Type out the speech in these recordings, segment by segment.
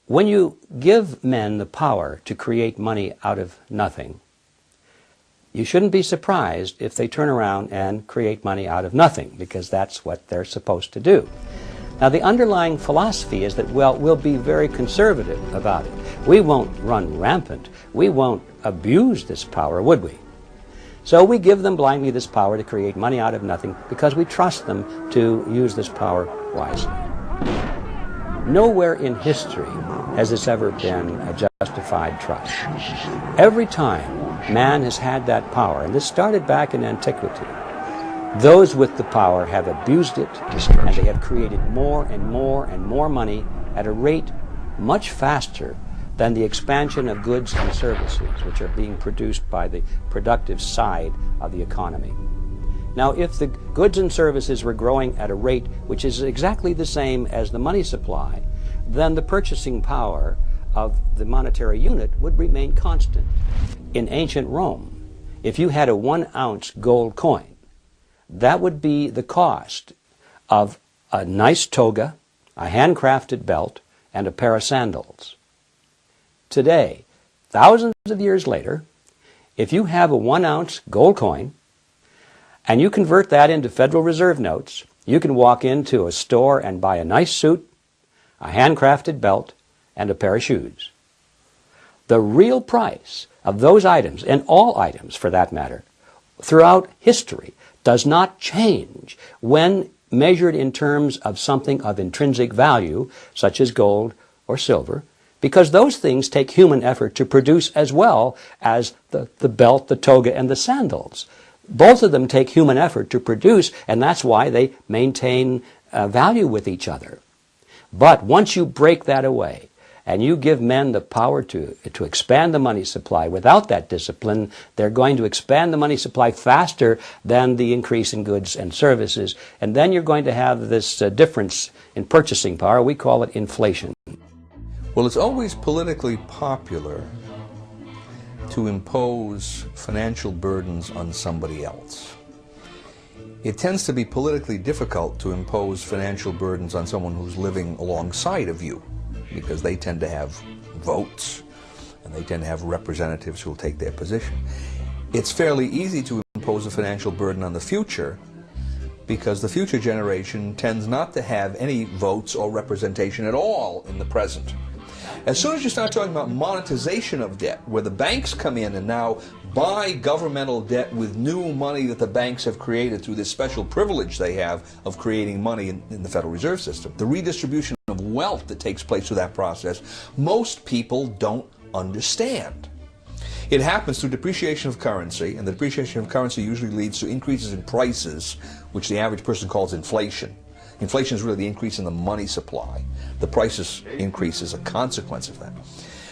When you give men the power to create money out of nothing, you shouldn't be surprised if they turn around and create money out of nothing, because that's what they're supposed to do. Now, the underlying philosophy is that, well, we'll be very conservative about it. We won't run rampant. We won't abuse this power, would we? So we give them blindly this power to create money out of nothing because we trust them to use this power wisely. Nowhere in history has this ever been a justified trust. Every time man has had that power, and this started back in antiquity, those with the power have abused it, and they have created more and more and more money at a rate much faster than the expansion of goods and services which are being produced by the productive side of the economy. Now, if the goods and services were growing at a rate which is exactly the same as the money supply, then the purchasing power of the monetary unit would remain constant. In ancient Rome, if you had a 1-ounce gold coin, that would be the cost of a nice toga, a handcrafted belt, and a pair of sandals. Today, thousands of years later, if you have a 1-ounce gold coin and you convert that into Federal Reserve notes, you can walk into a store and buy a nice suit, a handcrafted belt, and a pair of shoes. The real price of those items, and all items for that matter, throughout history, does not change when measured in terms of something of intrinsic value, such as gold or silver, because those things take human effort to produce as well as the belt, the toga, and the sandals. Both of them take human effort to produce, and that's why they maintain value with each other. But once you break that away, and you give men the power to expand the money supply without that discipline, they're going to expand the money supply faster than the increase in goods and services. And then you're going to have this difference in purchasing power. We call it inflation. Well, it's always politically popular to impose financial burdens on somebody else. It tends to be politically difficult to impose financial burdens on someone who's living alongside of you, because they tend to have votes and they tend to have representatives who will take their position. It's fairly easy to impose a financial burden on the future because the future generation tends not to have any votes or representation at all in the present. As soon as you start talking about monetization of debt, where the banks come in and now buy governmental debt with new money that the banks have created through this special privilege they have of creating money in the Federal Reserve System, the redistribution of wealth that takes place through that process, most people don't understand. It happens through depreciation of currency, and the depreciation of currency usually leads to increases in prices, which the average person calls inflation. Inflation is really the increase in the money supply. The prices increase as a consequence of that.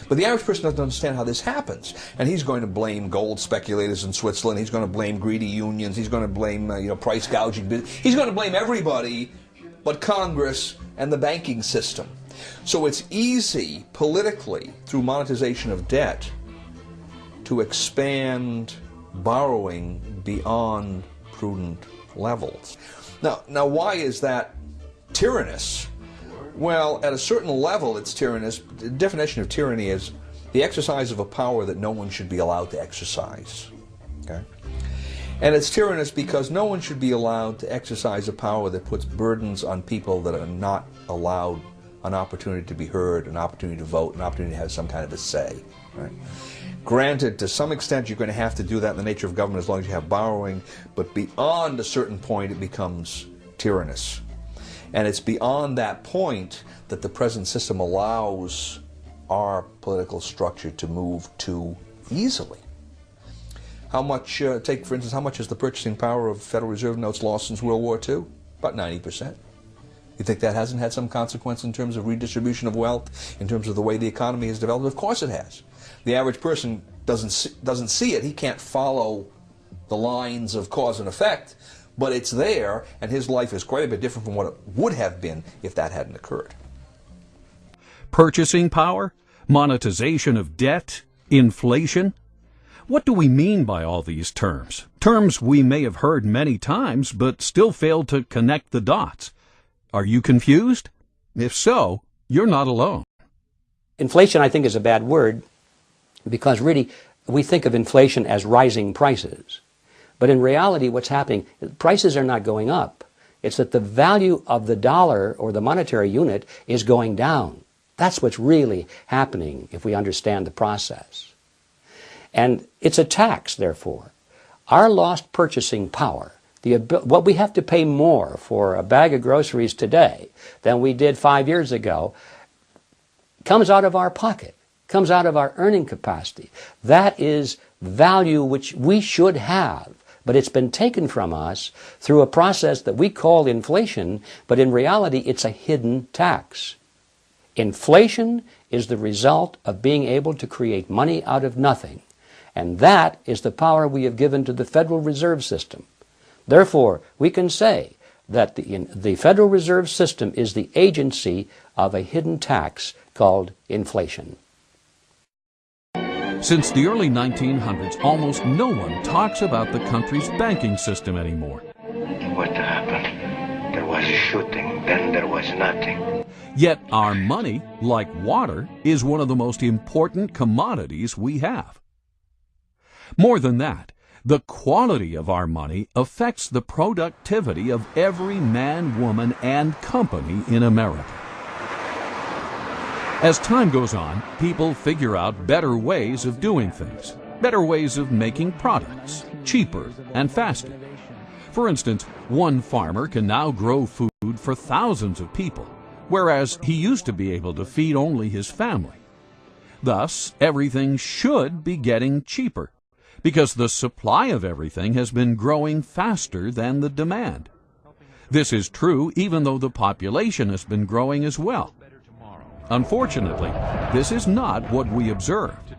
But the average person doesn't understand how this happens, and he's going to blame gold speculators in Switzerland. He's going to blame greedy unions. He's going to blame price gouging. He's going to blame everybody but Congress and the banking system. So it's easy politically, through monetization of debt, to expand borrowing beyond prudent levels. Now, why is that tyrannous? Well, at a certain level, it's tyrannous. The definition of tyranny is the exercise of a power that no one should be allowed to exercise. Okay? And it's tyrannous because no one should be allowed to exercise a power that puts burdens on people that are not allowed an opportunity to be heard, an opportunity to vote, an opportunity to have some kind of a say. Right? Granted, to some extent, you're going to have to do that in the nature of government as long as you have borrowing, but beyond a certain point, it becomes tyrannous. And it's beyond that point that the present system allows our political structure to move too easily. How much, take for instance, how much is the purchasing power of Federal Reserve notes lost since World War II? About 90%. You think that hasn't had some consequence in terms of redistribution of wealth, in terms of the way the economy has developed? Of course it has. The average person doesn't see it. He can't follow the lines of cause and effect, but it's there, and his life is quite a bit different from what it would have been if that hadn't occurred. Purchasing power, monetization of debt, inflation. What do we mean by all these terms? Terms we may have heard many times, but still fail to connect the dots. Are you confused? If so, you're not alone. Inflation, I think, is a bad word because really we think of inflation as rising prices. But in reality, what's happening, prices are not going up. It's that the value of the dollar or the monetary unit is going down. That's what's really happening if we understand the process. And it's a tax, therefore. Our lost purchasing power, what we have to pay more for a bag of groceries today than we did 5 years ago, comes out of our pocket, comes out of our earning capacity. That is value which we should have, but it's been taken from us through a process that we call inflation, but in reality it's a hidden tax. Inflation is the result of being able to create money out of nothing, and that is the power we have given to the Federal Reserve System. Therefore, we can say that the Federal Reserve System is the agency of a hidden tax called inflation. Since the early 1900s, almost no one talks about the country's banking system anymore. What happened? There was a shooting, then there was nothing. Yet our money, like water, is one of the most important commodities we have. More than that, the quality of our money affects the productivity of every man, woman, and company in America. As time goes on, people figure out better ways of doing things, better ways of making products, cheaper and faster. For instance, one farmer can now grow food for thousands of people, whereas he used to be able to feed only his family. Thus, everything should be getting cheaper, because the supply of everything has been growing faster than the demand. This is true even though the population has been growing as well. Unfortunately, this is not what we observed.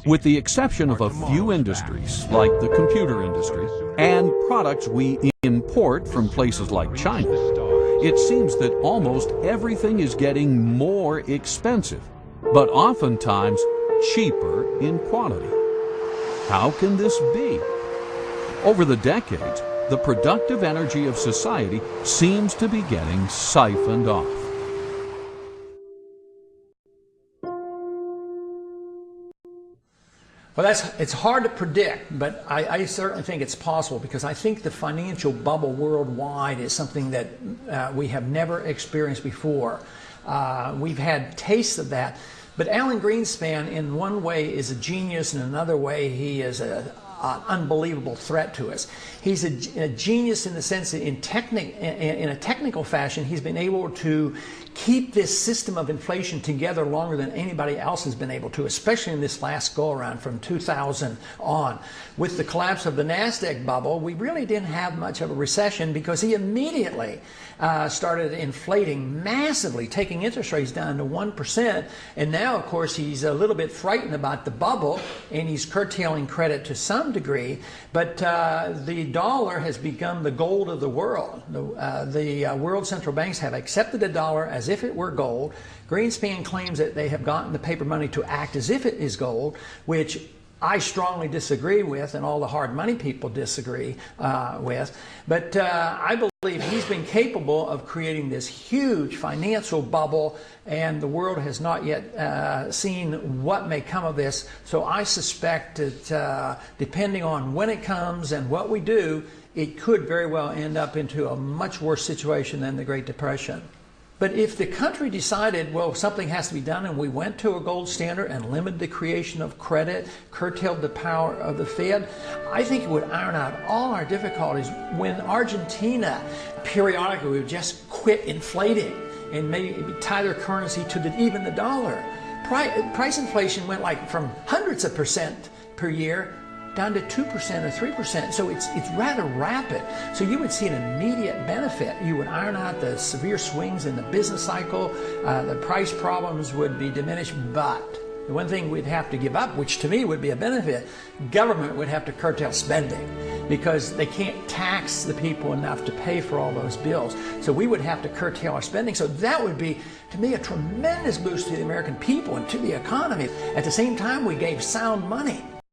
With the exception of a few industries, like the computer industry, and products we import from places like China, it seems that almost everything is getting more expensive, but oftentimes cheaper in quality. How can this be? Over the decades, the productive energy of society seems to be getting siphoned off. Well, it's hard to predict, but I certainly think it's possible, because I think the financial bubble worldwide is something that we have never experienced before. We've had tastes of that, but Alan Greenspan in one way is a genius, in another way he is an unbelievable threat to us. He's a genius in the sense that in a technical fashion he's been able to keep this system of inflation together longer than anybody else has been able to, especially in this last go-around from 2000 on. With the collapse of the NASDAQ bubble, we really didn't have much of a recession because he immediately started inflating massively, taking interest rates down to 1%. And now, of course, he's a little bit frightened about the bubble, and he's curtailing credit to some degree. But the dollar has become the gold of the world. The world central banks have accepted the dollar as if it were gold. Greenspan claims that they have gotten the paper money to act as if it is gold, which I strongly disagree with, and all the hard money people disagree with. But I believe he's been capable of creating this huge financial bubble, and the world has not yet seen what may come of this. So I suspect that depending on when it comes and what we do, it could very well end up into a much worse situation than the Great Depression. But if the country decided, well, something has to be done, and we went to a gold standard and limited the creation of credit, curtailed the power of the Fed, I think it would iron out all our difficulties. When Argentina periodically would just quit inflating and maybe tie their currency to even the dollar. Price inflation went like from hundreds of percent per year down to 2% or 3%. So it's rather rapid. So you would see an immediate benefit. You would iron out the severe swings in the business cycle. The price problems would be diminished. But the one thing we'd have to give up, which to me would be a benefit, government would have to curtail spending, because they can't tax the people enough to pay for all those bills. So we would have to curtail our spending. So that would be, to me, a tremendous boost to the American people and to the economy. At the same time, we gave sound money